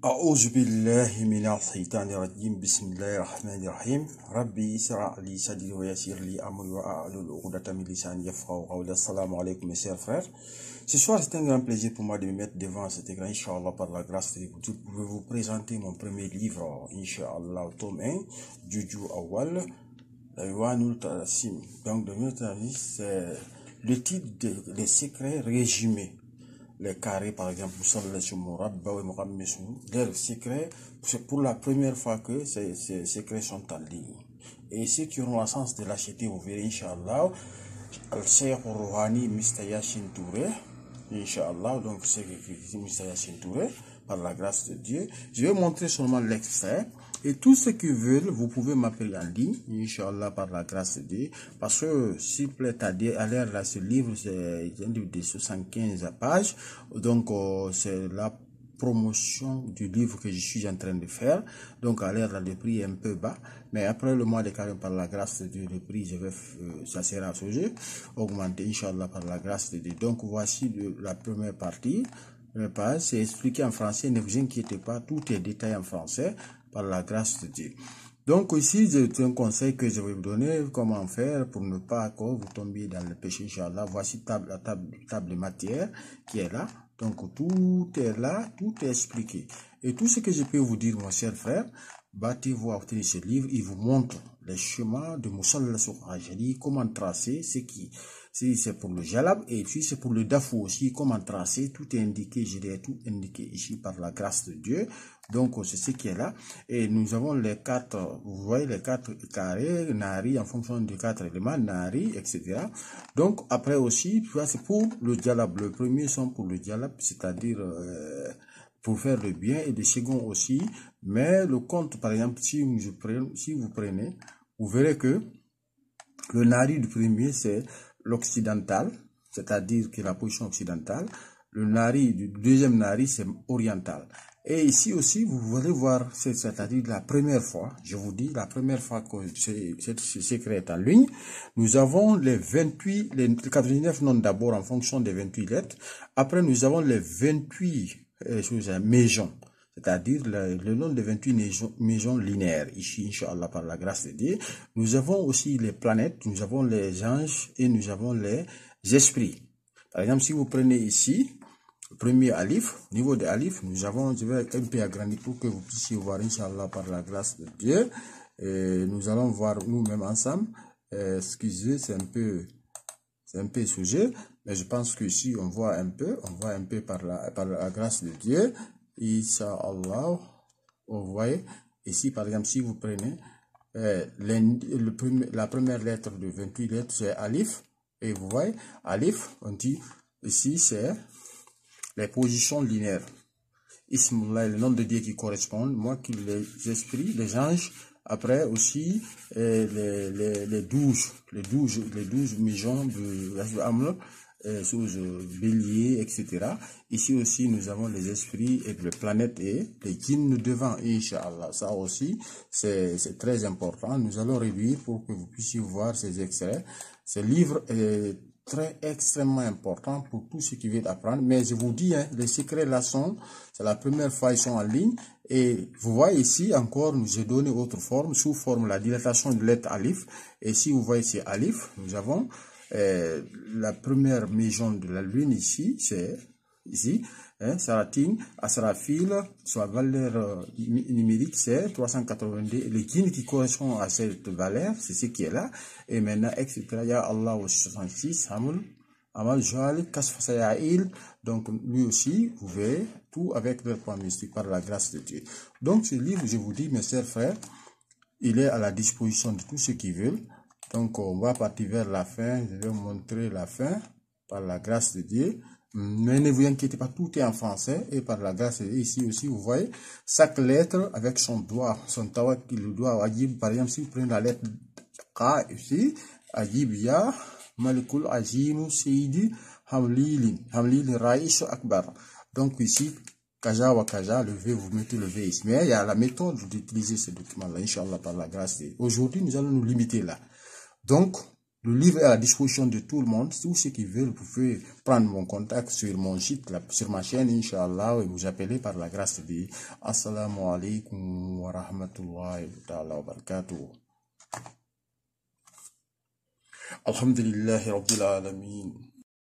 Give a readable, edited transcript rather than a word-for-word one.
أعوذ بالله من الشيطان الرجيم بسم الله الرحمن الرحيم ربي اشرح لي صدري ويسر لي أمري واحلل عقدة من لساني يفقهوا قولي. Assalamu alaikum mes chers frères. Ce soir c'est un grand plaisir pour moi de me mettre devant cet écran, Inch'Allah, par la grâce de Dieu. Je vais vous présenter mon premier livre, Inch'Allah, tome 1, Juju Awal, Wanul Tarasim. Donc de notre avis, c'est le titre des secrets résumés. Les carrés, par exemple, leurs secrets, c'est pour la première fois que ces secrets sont en ligne. Et ceux qui auront la chance de l'acheter, vous verrez, Inch'Allah, Al-Cheikh Rouhani Mr. Yacine Touré, Inch'Allah, donc c'est Mr. Yacine Touré, par la grâce de Dieu. Je vais montrer seulement l'extrait. Et tous ceux qui veulent, vous pouvez m'appeler en ligne, Inch'Allah, par la grâce de Dieu. Parce que, s'il plaît, à l'air, là, ce livre, c'est un livre de 75 pages. Donc, c'est la promotion du livre que je suis en train de faire. Donc, à l'air, là, le prix est un peu bas. Mais après le mois de carême, par la grâce de Dieu, le prix, ça sera augmenté, Inch'Allah, par la grâce de Dieu. Donc, voici la première partie. C'est expliqué en français, ne vous inquiétez pas, tout est détaillé en français par la grâce de Dieu. Donc ici, c'est un conseil que je vais vous donner, comment faire pour ne pas encore vous tomber dans le péché, Inch'Allah. Voici la table de matière qui est là. Donc tout est là, tout est expliqué. Et tout ce que je peux vous dire, mon cher frère, battez-vous à obtenir ce livre, il vous montre les chemins de Moussala Soukajali, comment tracer ce qui... C'est pour le jalab et puis c'est pour le dafou aussi, comment tracer, tout est indiqué, je l'ai tout indiqué ici par la grâce de Dieu. Donc c'est ce qui est là. Et nous avons les quatre, vous voyez les quatre carrés, nari en fonction des quatre éléments, nari, etc. Donc après aussi, c'est pour le jalab. Le premier sont pour le jalab, c'est-à-dire pour faire le bien, et le second aussi. Mais le compte, par exemple, si vous prenez, vous verrez que le nari du premier, c'est l'occidental, c'est-à-dire que la position occidentale. Le nari du deuxième nari, c'est oriental. Et ici aussi, vous allez voir, c'est-à-dire la première fois, je vous dis, la première fois que ce secret est en ligne, nous avons les 89 noms d'abord en fonction des 28 lettres. Après, nous avons les 28 maisons. C'est-à-dire le nom de 28 maisons linéaires, ici, Inch'Allah, par la grâce de Dieu. Nous avons aussi les planètes, nous avons les anges et nous avons les esprits. Par exemple, si vous prenez ici, le premier alif, au niveau de alif, nous avons, je vais un peu agrandir pour que vous puissiez voir, Inch'Allah, par la grâce de Dieu. Et nous allons voir nous-mêmes ensemble. Excusez, c'est un peu sujet, mais je pense que ici, on voit un peu par la grâce de Dieu. Inch'Allah, vous voyez, ici par exemple, si vous prenez la première lettre de 28 lettres, c'est Alif, et vous voyez, Alif, on dit, ici c'est les positions linéaires. Ismullah, le nom de Dieu qui correspond, moi qui les esprits, les anges, après aussi les 12 maisons de Amr, sous bélier, etc. Ici aussi, nous avons les esprits et les planètes et les djinns devant, Inch'Allah. Ça aussi, c'est très important. Nous allons réduire pour que vous puissiez voir ces extraits. Ce livre est extrêmement important pour tous ceux qui veulent apprendre. Mais je vous dis, hein, les secrets là c'est la première fois ils sont en ligne. Et vous voyez ici encore, nous ai donné autre forme, sous forme la dilatation de lettre Alif. Et si vous voyez c'est Alif, nous avons la première maison de la lune ici, c'est ici, hein, Saratine, Asrafil, sa valeur numérique c'est 382, le djinn qui correspond à cette valeur, c'est ce qui est là, et maintenant, etc., il y a Allah au 66, Amal Joal, Kasfasayail, donc lui aussi, vous verrez tout avec le point mystique par la grâce de Dieu. Donc ce livre, je vous dis, mes chers frères, il est à la disposition de tous ceux qui veulent. Donc, on va partir vers la fin. Je vais vous montrer la fin par la grâce de Dieu. Mais ne vous inquiétez pas, tout est en français. Et par la grâce de Dieu, ici aussi, vous voyez, chaque lettre avec son doigt, son tawa, le doigt Ajib. Par exemple, si vous prenez la lettre K ici, Ajib Ya, Malikul Azimu Seydi, Hamlilin Raïs Akbar. Donc ici, Kaja wa Kaja, le V, vous mettez le V ici. Mais il y a la méthode d'utiliser ce document-là, Inch'Allah, par la grâce de Dieu. Aujourd'hui, nous allons nous limiter là. Donc, Le livre est à la disposition de tout le monde. Tous ceux qui veulent, vous pouvez prendre mon contact sur mon site, sur ma chaîne, Inch'Allah, et vous appeler par la grâce de Dieu. Assalamu alaikum wa rahmatullahi wa barakatuh. Alhamdulillahi rabbil alamin.